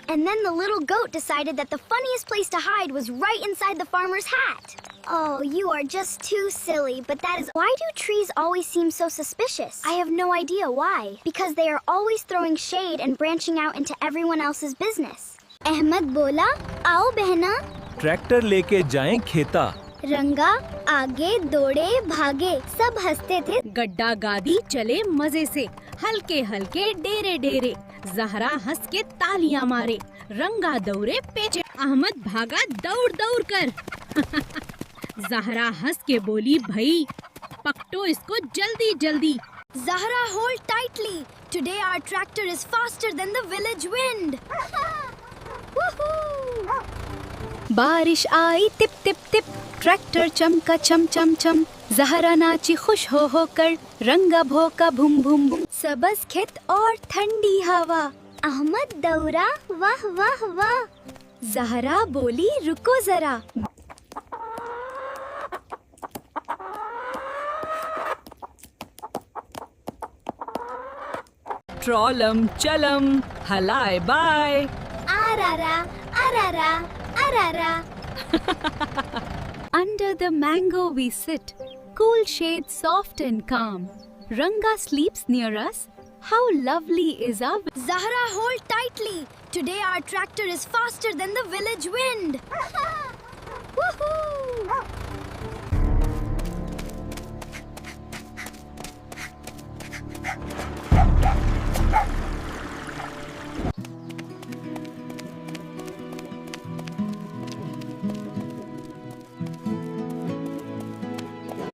And then the little goat decided that the funniest place to hide was right inside the farmer's hat. Oh, you are just too silly, but that is... Why do trees always seem so suspicious? I have no idea why. Because they are always throwing shade and branching out into everyone else's business. Ahmed बोला, आओ बहना. Tractor लेके जाएं खेता. रंगा आगे दौड़े भागे, सब हंसते थे. गड्ढा गादी चले मजे से, हल्के हल्के डेरे डेरे. जहरा हंस के तालियां मारे, रंगा दौड़े पेचे. अहमद भागा दौड़ दौड़ कर. जहरा हंस के बोली, भाई पकड़ो इसको जल्दी जल्दी. Zahra, hold tightly. Today our tractor is faster than the village wind. Woohoo! बारिश आई टिप टिप टिप, ट्रैक्टर चमका चम चम चम. जहरा नाची खुश हो कर, रंगा भोका भूम भूम भूम. सबज खेत और ठंडी हवा. अहमद दौड़ा, वाह वाह वाह. जहरा बोली, रुको जरा. ट्रॉलम चलम हलाए bye. Arara, arara, arara. Under the mango we sit, cool shade soft and calm. Ranga sleeps near us. How lovely is our... Zahra, hold tightly. Today our tractor is faster than the village wind. Woohoo!